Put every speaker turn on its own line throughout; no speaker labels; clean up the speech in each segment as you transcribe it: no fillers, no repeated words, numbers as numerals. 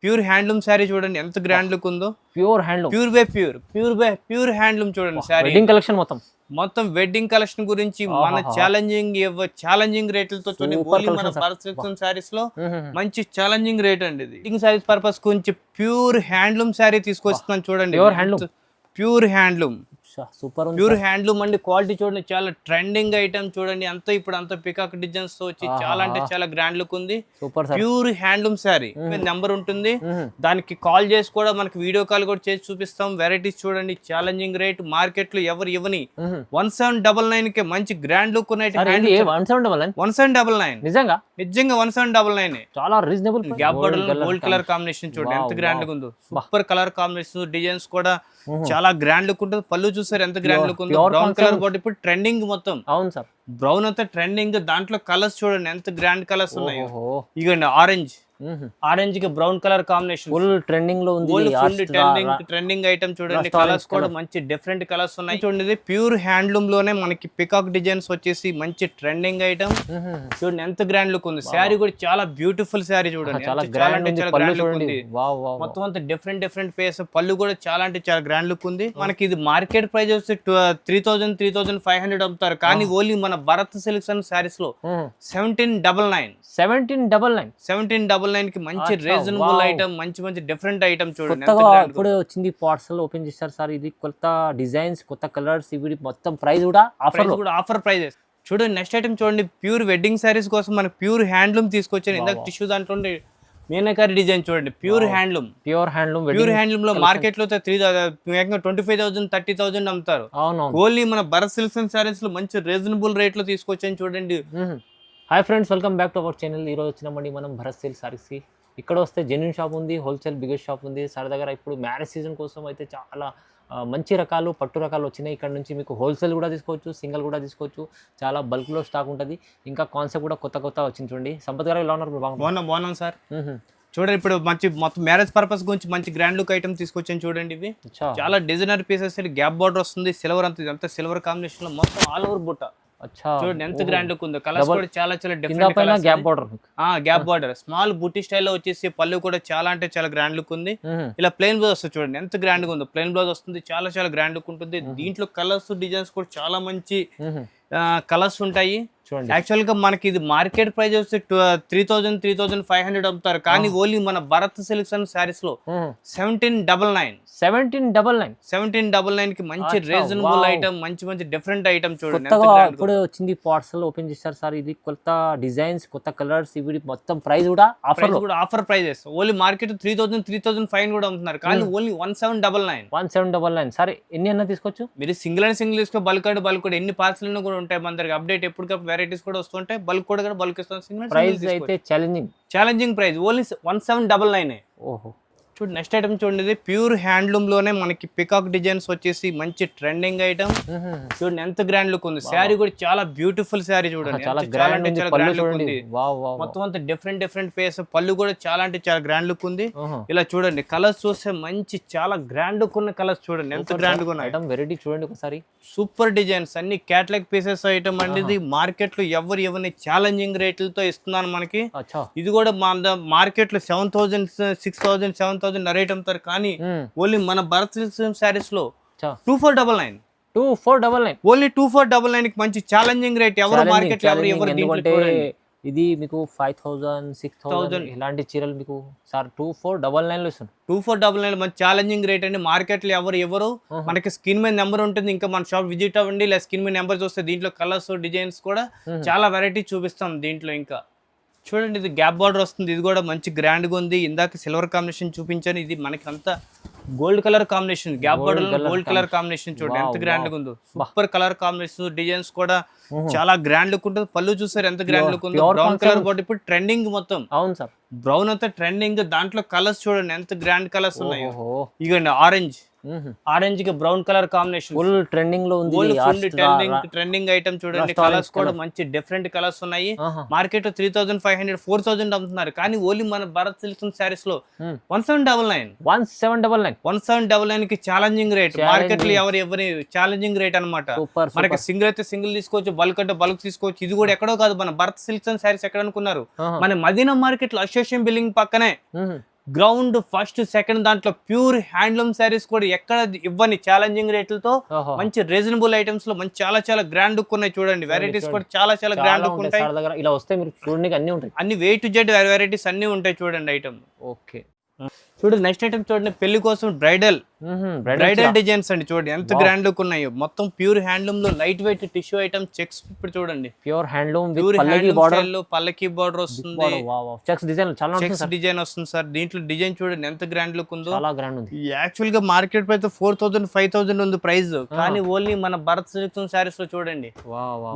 Pure handloom sari చూడండి ఎంత grand look ఉందో.
ప్యూర్ హ్యాండ్లూమ్,
ప్యూర్ హ్యాండ్లూమ్ చూడండి శారీ.
వెడ్డింగ్ కలెక్షన్
మొత్తం వెడ్డింగ్ కలెక్షన్ గురించి మన ఛాలెంజింగ్ రేట్లతో మన భరత్ సిల్క్స్ శారీస్ లో మంచి ఛాలెంజింగ్ రేట్ అండి ఇది. వెడ్డింగ్ శారీస్ పర్పస్ గురించి ప్యూర్ హ్యాండ్లూమ్ శారీ తీసుకొస్తున్నాను చూడండి. Pure handloom
super,
pure handloom అండి. క్వాలిటీ చూడండి, చాలా ట్రెండింగ్ ఐటమ్ చూడండి. ఇప్పుడు అంత పికాక్ డిజైన్స్ తో వచ్చి చాలా అంటే చాలా గ్రాండ్ లుక్ ఉంది. ప్యూర్ హ్యాండ్లూమ్ శారీ నెంబర్ ఉంటుంది, దానికి కాల్ చేసి కూడా మనకి వీడియో కాల్ కూడా చేసి చూపిస్తాం. వెరైటీస్ చూడండి, ఛాలెంజింగ్ రేట్ మార్కెట్ లో ఎవరు ఇవ్వని 1799 కి మంచి గ్రాండ్ లుక్ ఉన్నాయి. 1799 నిజంగా 1799
చాలా reasonable.
Gap border gold colour combination చూడండి ఎంత గ్రాండ్ గా ఉందో. సూపర్ కలర్ కాంబినేషన్, డిజైన్స్ కూడా చాలా గ్రాండ్ లుక్ ఉంటుంది. పళ్ళు చూసారు ఎంత గ్రాండ్ లుక్ ఉందో. బ్రౌన్ కలర్ బోర్డ్ ఇప్పుడు ట్రెండింగ్ మొత్తం.
అవును సార్,
బ్రౌన్ అంతా ట్రెండింగ్. దాంట్లో కలర్స్ చూడండి ఎంత గ్రాండ్ కలర్స్ ఉన్నాయి. ఇగోండి ఆరెంజ్ కి brown colour combination
full trending లో ఉంది.
ట్రెండింగ్ ఐటమ్ చూడండి. కలర్స్ కూడా మంచి డిఫరెంట్ కలర్స్ ఉన్నాయి చూడండి. ప్యూర్ హ్యాండ్లూమ్ లోనే మనకి పికాక్ డిజైన్స్ వచ్చేసి మంచి ట్రెండింగ్ ఐటమ్ చూడండి ఎంత గ్రాండ్ లుక్ ఉంది. శారీ కూడా చాలా బ్యూటిఫుల్ శారీ చూడండి, చాలా గ్రాండ్ లుక్ ఉంది. మొత్తం అంతా డిఫరెంట్ ఫేస్. పళ్ళు కూడా చాలా అంటే చాలా గ్రాండ్ లుక్ ఉంది. మనకి ఇది మార్కెట్ ప్రైస్ వచ్చి 3500 అమ్ముతారు, కానీ ఓన్లీ మన భరత్ సిల్క్స్ అండ్ శారీస్ లో 1799 కి మంచి రీజనబుల్ ఐటమ్, మంచి డిఫరెంట్ ఐటమ్ చూడండి.
ఇప్పుడే వచ్చింది, పార్సల్ ఓపెన్ చేస్తారు సార్. ఇది కొత్త డిజైన్స్, కొత్త కలర్స్. ఇవి మొత్తం ప్రైస్ కూడా
ఆఫర్ ప్రైజెస్ చూడండి. నెక్స్ట్ ఐటమ్ చూడండి, ప్యూర్ వెడ్డింగ్ శారీస్ కోసం మనకి ప్యూర్ హ్యాండ్లూమ్ తీసుకొచ్చాను. ఇందాక టిష్యూ దాంట్లో మీనాకారి డిజైన్ చూడండి. ప్యూర్ హ్యాండ్లూమ్ లో మార్కెట్ లో 25,000 30,000 అమ్ముతారు. ఓన్లీ మన భరత్ సిల్క్స్ అండ్ శారీస్ లో మంచి రీజనబుల్ రేట్ లో తీసుకొచ్చాను చూడండి.
Hi friends, welcome back to our channel. ఈరోజు వచ్చినామండి మనం భరత్ సిల్క్ సారీస్కి. ఇక్కడ వస్తే జెన్యూన్ షాప్ ఉంది, హోల్సేల్ బిగ్గెస్ట్ షాప్ ఉంది. సార్ దగ్గర ఇప్పుడు మ్యారేజ్ సీజన్ కోసం అయితే చాలా మంచి రకాలు, పట్టు రకాలు వచ్చినాయి. ఇక్కడ నుంచి మీకు హోల్సేల్ కూడా తీసుకోవచ్చు, సింగిల్ కూడా తీసుకోవచ్చు. చాలా బల్క్లో స్టాక్ ఉంటుంది. ఇంకా కాన్సెప్ట్ కూడా కొత్త వచ్చింది చూడండి. సంపత్ గారు ఎలా ఉన్నారు?
బాగున్నాం సార్. చూడండి, ఇప్పుడు మొత్తం మ్యారేజ్ పర్పస్ గురించి మంచి గ్రాండ్ లుక్ ఐటమ్ తీసుకొచ్చాను చూడండి. ఇవి చాలా డిజైనర్ పీసెస్. గ్యాప్ బార్డర్ వస్తుంది, సిల్వర్ అంతా సిల్వర్ కాంబినేషన్ లో మొత్తం ఆల్ ఓవర్ బుట్ట చూడండి ఎంత గ్రాండ్ లుక్ ఉందో. కలర్స్ కూడా చాలా డిఫరెంట్. గ్యాప్ బార్డర్ స్మాల్ బుట్టి స్టైల్లో వచ్చేసి పళ్ళు కూడా చాలా అంటే చాలా గ్రాండ్ లుక్ ఉంది. ఇలా ప్లెయిన్ బ్లౌజ్ వస్తుంది చూడండి ఎంత గ్రాండ్ గా ఉందో. ప్లెయిన్ బ్లౌజ్ వస్తుంది, చాలా గ్రాండ్ లుక్ ఉంటుంది. దీంట్లో కలర్స్ డిజైన్స్ కూడా చాలా మంచి కలర్స్ ఉంటాయి. యాక్చువల్ గా మనకి ఇది మార్కెట్ ప్రైస్ వచ్చి 3500 అమ్ముతారు, కానీ ఓన్లీ మన భరత్ సిల్క్స్ అండ్ శారీస్ లో 1799 కి మంచి రీజనబుల్ ఐటమ్, మంచి డిఫరెంట్ ఐటమ్ చూడండి.
ఇప్పుడే వచ్చింది, పార్సల్ ఓపెన్ చేస్తారు సార్. ఇది కొత్త డిజైన్స్, కొత్త కలర్స్. ఇవి మొత్తం ప్రైస్ కూడా
ఆఫర్ ప్రైజెస్. ఓన్లీ మార్కెట్ 3,500 కూడా అమ్ముతున్నారు, కానీ ఓన్లీ 1799.
సరే, ఎన్ని అన్నా తీసుకోవచ్చు
మీరు. సింగిల్ తీసుకో, బల్క్ ఎన్ని పార్సల్ కూడా ఉంటాయి మన దగ్గర. అప్డేట్ ఎప్పటికప్పుడు వెరైటీస్ కూడా వస్తుంటాయి. బల్క్ ఇస్తాం.
ప్రైస్ అయితే
ఛాలెంజింగ్ ప్రైస్ ఓన్లీ 1799.
ఓహో,
చూడండి నెక్స్ట్ ఐటమ్ చూడండి. ప్యూర్ హ్యాండ్లూమ్ లోనే మనకి పికాక్ డిజైన్స్ వచ్చేసి మంచి ట్రెండింగ్ ఐటమ్ చూడండి ఎంత గ్రాండ్ లుక్ ఉంది. శారీ కూడా చాలా బ్యూటిఫుల్ శారీ చూడండి, చాలా గ్రాండ్ లుక్ ఉంది. మొత్తం అంతా డిఫరెంట్ ఫేస్. పళ్ళు కూడా చాలా అంటే చాలా గ్రాండ్ లుక్ ఉంది. ఇలా చూడండి, కలర్స్ చూస్తే మంచి చాలా గ్రాండ్ లుక్ ఉన్న కలర్స్ చూడండి ఎంత గ్రాండ్ గా ఉన్నాయి.
వెరైటీ చూడండి ఒకసారి.
సూపర్ డిజైన్స్ అన్ని క్యాటలాగ్ పీసెస్ ఐటమ్ అనేది. మార్కెట్ లో ఎవరిని ఛాలెంజింగ్ రేట్లతో ఇస్తున్నాను మనకి. ఇది కూడా మార్కెట్ లో 7,000 6,000 7,000 రేట్ అమ్ముతారు, కానీ ఓన్లీ మన భరత్ శారీస్ లో 2499 ఓన్లీ 2499 కి మంచి ఛాలెంజింగ్ రేట్. ఎవరు మార్కెట్ లో
ఇది మీకు 5,000 6,000 ఇలాంటి చీరలు మీకు సార్ 2499 లో ఇస్తుంది.
2499 మంచి ఛాలెంజింగ్ రేట్ అండి. మార్కెట్ లో ఎవరు మనకి స్క్రీన్ మీద నెంబర్ ఉంటుంది. ఇంకా మన షాప్ విజిట్ అవ్వండి, లేదా స్క్రీన్ మీద నెంబర్ చూస్తే దీంట్లో కలర్స్ డిజైన్స్ కూడా చాలా వెరైటీ చూపిస్తాం దీంట్లో. ఇంకా చూడండి, ఇది గ్యాప్ బార్డర్ వస్తుంది. ఇది కూడా మంచి గ్రాండ్ గా ఉంది. ఇందాక సిల్వర్ కాంబినేషన్ చూపించాను, ఇది మనకి అంతా gold colour combination. Gap border gold colour combination చూడండి ఎంత గ్రాండ్ గా ఉందో. సూపర్ కలర్ కాంబినేషన్, డిజైన్స్ కూడా చాలా గ్రాండ్ లుక్ ఉంటుంది. పళ్ళు చూసారు ఎంత గ్రాండ్ లుక్ ఉందో. బ్రౌన్ కలర్ బోర్డు ఇప్పుడు ట్రెండింగ్ మొత్తం.
అవును సార్,
బ్రౌన్ అంతా ట్రెండింగ్. దాంట్లో కలర్స్ చూడండి ఎంత గ్రాండ్ కలర్స్ ఉన్నాయి. ఇగోండి ఆరెంజ్ కి brown colour combination
full trending లో ఉంది.
ట్రెండింగ్ ఐటమ్ చూడండి. కలర్స్ కూడా మంచి డిఫరెంట్ కలర్స్ ఉన్నాయి. మార్కెట్ 3,500 4,000 అమ్ముతున్నారు, కానీ ఓన్లీ మన భరత్ సిల్క్స్ శారీస్ లో 1799 కి ఛాలెంజింగ్ రేట్. మార్కెట్ లో ఎవరి ఛాలెంజింగ్ రేట్ అనమాట. మనకి సింగిల్ అయితే సింగిల్ తీసుకోవచ్చు, బల్క్ అంటే బల్క్ తీసుకోవచ్చు. ఇది కూడా ఎక్కడో కాదు, మన భరత్ సిల్క్స్ అండ్ శారీస్ ఎక్కడ అనుకున్నారు, మన మదీనా మార్కెట్ లో అసోసియేషన్ బిల్డింగ్ పక్కనే గ్రౌండ్ ఫస్ట్ సెకండ్ దాంట్లో ప్యూర్ హ్యాండ్లూమ్ శారీస్ కూడా ఎక్కడ ఇవ్వని ఛాలెంజింగ్ రేట్లతో మంచి రీజనబుల్ ఐటమ్స్ లో మంచి చాలా చాలా గ్రాండ్ లుక్ ఉన్నాయి చూడండి. వెరైటీస్ కూడా చాలా చాలా గ్రాండ్ లుక్ ఉంటాయి.
ఇలా వస్తే మీరు చూడండి అన్ని ఉంటాయి,
అన్ని వే టు జెడ్ వెరైటీస్ అన్ని ఉంటాయి చూడండి ఐటమ్.
ఓకే
చూడండి నెక్స్ట్ ఐటమ్ చూడండి, పెళ్లి కోసం బ్రైడల్ డిజైన్స్ అండి. చూడండి ఎంత గ్రాండ్ లుక్ ఉన్నాయో. మొత్తం ప్యూర్ హ్యాండ్లూమ్ లో light weight tissue item checks. ఇప్పుడు చూడండి
ప్యూర్ హ్యాండ్లూమ్
పల్లకి బార్డర్ వస్తుంది,
చెక్స్ డిజైన్ చాలా
చెక్స్ డిజైన్ వస్తుంది సార్. దీంట్లో డిజైన్ చూడండి ఎంత గ్రాండ్ లుక్ ఉందో.
చాలా గ్రాండ్ ఉంది.
యాక్చువల్ గా మార్కెట్ ప్రైస్ 4000 5000 ఉంది ప్రైస్, కానీ ఓన్లీ మన భరత్ సెలెక్షన్ సారీస్ లో చూడండి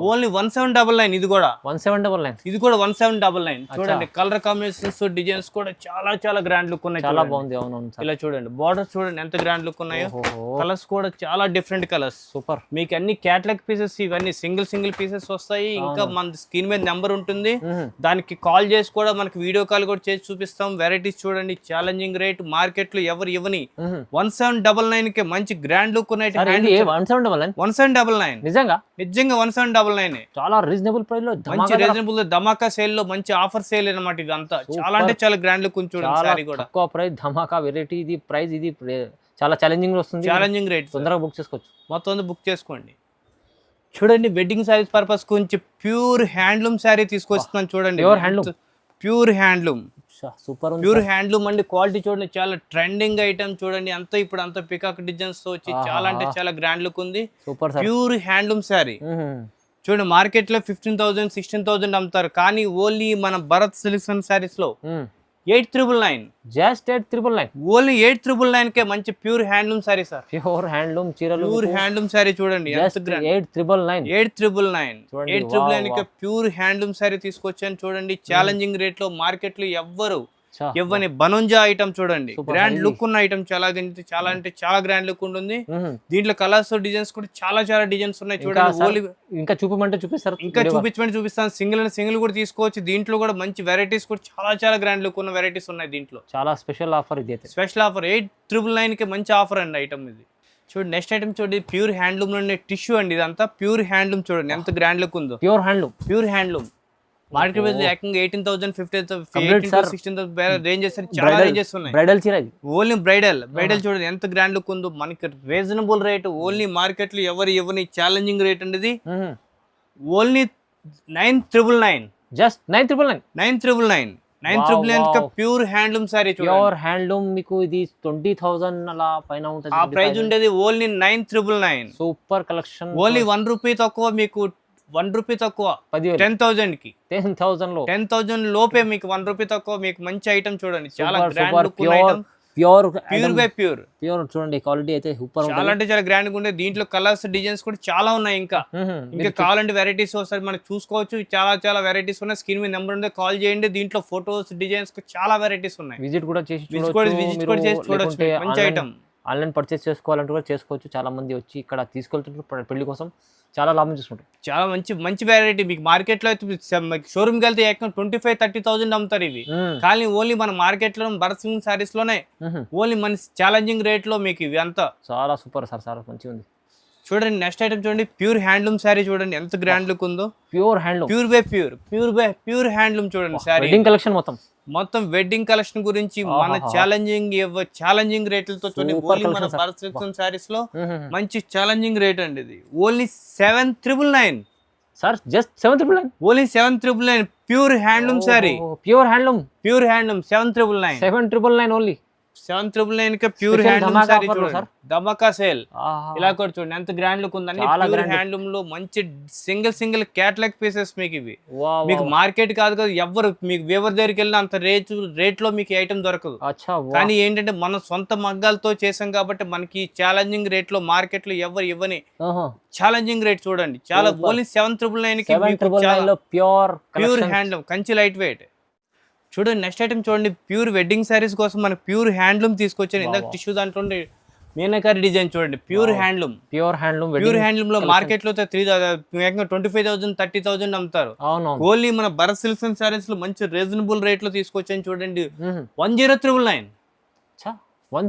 ఓన్లీ 1799. ఇది కూడా
1799,
ఇది కూడా 1799. చూడండి కలర్ కాంబినేషన్స్ డిజైన్స్ కూడా చాలా చాలా గ్రాండ్ లుక్ ఉన్నాయి.
చాలా బాగుంది. అవునవును,
ఇలా చూడండి బార్డర్స్ చూడండి ఎంత గ్రాండ్ లుక్ ఉన్నాయో. కలర్స్ కూడా చాలా డిఫరెంట్ కలర్స్.
సూపర్.
మీకు అన్ని క్యాటలాగ్ పీసెస్, ఇవన్నీ సింగిల్ పీసెస్ వస్తాయి. ఇంకా మన స్క్రీన్ మీద నెంబర్ ఉంటుంది, దానికి కాల్ చేసి కూడా మనకి వీడియో కాల్ కూడా చేసి చూపిస్తాం. వెరైటీస్ చూడండి ఛాలెంజింగ్ రేట్, మార్కెట్ లో ఎవరు ఇవ్వని 1799 కి మంచి గ్రాండ్ లుక్ ఉన్నాయి. 1799
నిజంగా
1799
చాలా రీజనబుల్ ప్రైస్ లో,
మంచి రీజనబుల్ ధమాకా సేల్ లో మంచి ఆఫర్ సేల్ అన్నమాట. ఇదంతా చాలా అంటే చాలా గ్రాండ్ లుక్ చూడండి. సారీ కూడా
తక్కువ ప్రైస్, ధమాకా వెరైటీ. ఇది ప్రైస్ ఇది చాలా ఛాలెంజింగ్ వస్తుంది.
ఛాలెంజింగ్ రేట్,
తొందరగా బుక్ చేసుకోవచ్చు.
మొత్తం బుక్ చేసుకోండి. చూడండి వెడ్డింగ్ సారీస్ పర్పస్ గురించి ప్యూర్ హ్యాండ్లూమ్ శారీ తీసుకొస్తున్నాను చూడండి. Pure handloom
super.
Pure handloom అండి. క్వాలిటీ చూడండి చాలా ట్రెండింగ్ ఐటమ్ చూడండి. అంతా ఇప్పుడు అంత పికాక్ డిజైన్స్ తో వచ్చి చాలా అంటే చాలా గ్రాండ్ లుక్ ఉంది.
సూపర్.
ప్యూర్ హ్యాండ్లూమ్ శారీ చూడండి. మార్కెట్ లో 15,000 16,000 అమ్ముతారు, కానీ ఓన్లీ మన భరత్ సెలెక్షన్ సారీస్ లో 8,999.
జస్ట్ 8,999.
ఓన్లీ 8,999 కే మంచి pure handloom sorry sir.
Pure handloom చీరలు,
ప్యూర్ హ్యాండ్లూమ్ సారీ చూడండి. 8,999 కే ప్యూర్ హ్యాండ్లూమ్ సారీ తీసుకొచ్చాను చూడండి. ఛాలెంజింగ్ రేట్ లో మార్కెట్ లో ఎవ్వరు ఇవ్వని బనుంజా ఐటమ్ చూడండి. గ్రాండ్ లుక్ ఉన్న ఐటమ్ చాలా అంటే చాలా గ్రాండ్ లుక్ ఉంటుంది. దీంట్లో కలర్స్ డిజైన్స్ కూడా చాలా చాలా డిజైన్స్ ఉన్నాయి చూడండి.
ఇంకా చూపమంటే చూపిస్తారు,
ఇంకా చూపిస్తాను. సింగిల్ కూడా తీసుకోవచ్చు. దీంట్లో కూడా మంచి వెరైటీస్ కూడా చాలా చాలా గ్రాండ్ లుక్ ఉన్న వెరైటీస్ ఉన్నాయి. దీంట్లో
చాలా స్పెషల్ ఆఫర్. ఇది
స్పెషల్ ఆఫర్ 8,999 కి మంచి ఆఫర్ అండి ఐటమ్ ఇది. చూడండి నెక్స్ట్ ఐటమ్ చూడండి, ప్యూర్ హ్యాండ్లూమ్ లో టిష్యూ అండి. ఇదంతా ప్యూర్ హ్యాండ్లూమ్ చూడండి ఎంత గ్రాండ్ లుక్ ఉందో. ప్యూర్ హ్యాండ్లూమ్ మార్కెట్ ప్రైస్ ఏకంగా 18,000 15,000 16,000 రేంజెస్ చాలా రేంజెస్ ఉన్నాయి.
బ్రైడల్ చీర
ఓన్లీ బ్రైడల్ చూడండి ఎంత గ్రాండ్ లుక్ ఉందో. మనకి రీజనబుల్ రేట్ ఓన్లీ మార్కెట్ లో ఎవరు ఇవ్వని ఛాలెంజింగ్ రేట్ అండి. ఇది only 9,999.
Just 9,999
pure handloom sorry.
Pure handloom మీకు ఇది 20,000 అలా పైన ఉంటుంది.
ఆ ప్రైస్ ఉండేది only 9,999.
Super collection.
Only 1 rupee తక్కువ, మీకు 1 రూపీ తక్కువ 10,000 కి. 10,000 లోపే మీకు 1 రూపీ తక్కువ. మీకు మంచి ఐటమ్ చూడండి చాలా గ్రాండ్ లుక్ ఉన్న ఐటమ్. ప్యూర్ బై ప్యూర్
చూడండి. క్వాలిటీ అయితే సూపర్.
చాలా అంటే చాలా గ్రాండ్ గా ఉంటాయి. దీంట్లో కలర్స్ డిజైన్స్ కూడా చాలా ఉన్నాయి. ఇంకా కావాలంటే వెరైటీస్ ఒకసారి మనం చూసుకోవచ్చు. చాలా చాలా వెరైటీస్ ఉన్నాయి. స్క్రీన్ మీద నెంబర్ ఉంది, కాల్ చేయండి. దీంట్లో ఫోటోస్ డిజైన్స్ చాలా వెరైటీస్ ఉన్నాయి.
విజిట్ కూడా చేసి
చూడొచ్చు. మంచి ఐటమ్.
ఆన్లైన్ పర్చేస్ చేసుకోవాలంటే కూడా చేసుకోవచ్చు. చాలా మంది వచ్చి ఇక్కడ తీసుకెళ్తుంటారు పెళ్లి కోసం, చాలా లాభం చేసుకుంటారు.
చాలా మంచి వెరైటీ. మీకు మార్కెట్ లో అయితే షోరూమ్ కి వెళ్తే 25,000-30,000 అమ్ముతారు ఇవి, కానీ ఓన్లీ మన మార్కెట్ లో భరత్ సారీస్ లోనే ఓన్లీ మన ఛాలెంజింగ్ రేట్ లో మీకు ఇవి అంతా
చాలా సూపర్ సార్. చాలా మంచిగా ఉంది.
చూడండి నెక్స్ట్ ఐటమ్ చూడండి, ప్యూర్ హ్యాండ్లూమ్ శారీ చూడండి ఎంత గ్రాండ్ లుక్ ఉందో.
ప్యూర్ హ్యాండ్లూమ్,
ప్యూర్ హ్యాండ్లూమ్ చూడండి శారీ.
వెడ్డింగ్ కలెక్షన్
మొత్తం వెడ్డింగ్ కలెక్షన్ గురించి మన ఛాలెంజింగ్ రేట్లతో ఓన్లీ మన భరత్ సారీస్ లో మంచి ఛాలెంజింగ్ రేట్ అండి. ఇది only 7,999
sir. Just 7,999.
Only 7,999 pure handloom sari. Pure handloom 7,999 only. 7,999 కి ప్యూర్ హ్యాండ్లూమ్ సారీ చూడండి. ధమాకా సేల్. ఇలా కూడా చూడండి ఎంత గ్రాండ్ లుక్ ఉంది. ప్యూర్ హ్యాండ్లూమ్ లో మంచి సింగిల్ క్యాటలాగ్ పీసెస్ మీకు ఇవి. మీకు మార్కెట్ కాదు కదా, ఎవరు మీకు వేవర్ దగ్గరికి వెళ్ళిన అంత రేట్ లో మీకు ఐటమ్ దొరకదు. కానీ ఏంటంటే మనం సొంత మగ్గాలతో చేసాం కాబట్టి మనకి ఛాలెంజింగ్ రేట్ లో మార్కెట్ లో ఎవరు ఇవ్వని ఛాలెంజింగ్ రేట్ చూడండి. చాలా ఓన్లీ 7,999 కి pure handloom Kanchi light weight. చూడండి నెక్స్ట్ ఐటమ్ చూడండి, ప్యూర్ వెడ్డింగ్ సారీస్ కోసం మనకి ప్యూర్ హ్యాండ్లూమ్ తీసుకొచ్చాను. ఇందాక టిష్యూ దాంట్లో మీనాకారి డిజైన్ చూడండి. ప్యూర్ హ్యాండ్లూమ్ లో మార్కెట్ లో 25,000-30,000 అమ్ముతారు. ఓన్లీ మన భరత్ సిల్క్స్ అండ్ సారీస్ లో మంచి రీజనబుల్ రేట్ లో తీసుకొచ్చాను చూడండి. 10,999.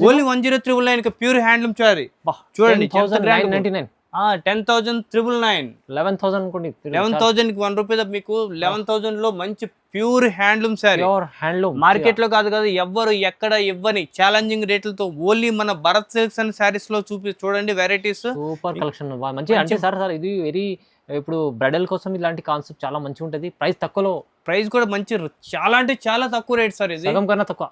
ఓన్లీ 10,999 కి ప్యూర్ హ్యాండ్లూమ్ సారీ చూడండి. 10,999.
11,000 అనుకోండి.
11,000 కి 1 రూపీ మీకు 11,000 లో మంచి pure handloom sari.
Pure handloom
market లో కాదు ఎవ్వరు ఎక్కడ ఇవ్వని ఛాలెంజింగ్ రేట్లతో ఓన్లీ మన భరత్ సిల్క్స్ అండ్ శారీస్ లో చూడండి వెరైటీస్.
సూపర్ కలెక్షన్ మంచి అంటే సార్ ఇది వెరీ ఇప్పుడు బ్రైడల్ కోసం ఇలాంటి కాన్సెప్ట్ చాలా మంచిగా ఉంటుంది. ప్రైస్ తక్కువలో,
ప్రైస్ కూడా మంచి చాలా అంటే చాలా తక్కువ రేట్ సార్. ఇది
సగం కన్నా తక్కువ,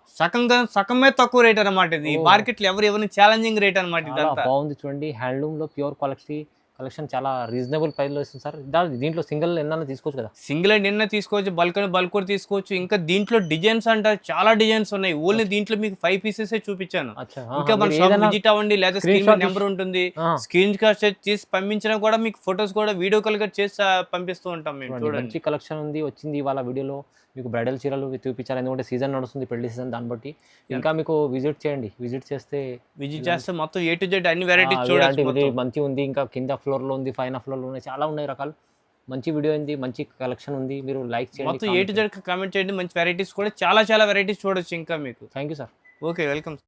సగమే తక్కువ రేట్ అనమాట. ఇది మార్కెట్ లో ఎవరిని ఛాలెంజింగ్ రేట్ అనమాట. ఇదంతా
బాగుంది చూడండి. హ్యాండ్లూమ్ లో ప్యూర్ క్వాలిటీ కలెక్షన్ చాలా రీజనబుల్ ప్రైస్ లో ఇస్తుంది సార్. దీంట్లో సింగిల్ ఎన్న తీసుకోవచ్చు కదా?
సింగిల్ నిన్న తీసుకోవచ్చు, బల్క్ కూడా తీసుకోవచ్చు. ఇంకా దీంట్లో డిజైన్స్ అంటారు చాలా డిజైన్స్ ఉన్నాయి. ఓన్లీ దీంట్లో మీకు 5 పీసెస్ చూపించాను. ఇంకా మన షాప్ విజిట్ అవ్వండి, లేదా స్క్రీన్ నెంబర్ ఉంటుంది, స్క్రీన్ షాట్ చేసి పంపించినా కూడా మీకు ఫొటోస్ కూడా వీడియో కాల్ గా చేసి పంపిస్తూ ఉంటాం మేము. చూడండి
మంచి కలెక్షన్ ఉంది వచ్చింది ఇవాళ వీడియోలో. మీకు బ్రైడల్ చీరలు చూపించారు, ఎందుకంటే సీజన్ నడుస్తుంది, పెళ్లి సీజన్. దాన్ని బట్టి ఇంకా మీకు విజిట్ చేయండి. విజిట్ చేస్తే
మొత్తం A to Z అన్ని వెరైటీస్ చూడండి.
మంచి ఉంది. ఇంకా కింద ఫ్లోర్ లో ఉంది, పైన ఫ్లోర్ లో ఉన్నాయి, చాలా ఉన్నాయి రకాలు. మంచి వీడియో ఉంది, మంచి కలెక్షన్ ఉంది. మీరు లైక్ చేయండి,
మొత్తం A to Z కామెంట్ చేయండి. మంచి వెరైటీస్ కూడా చాలా వెరైటీస్ చూడొచ్చు ఇంకా మీకు.
Thank you sir.
Okay, welcome.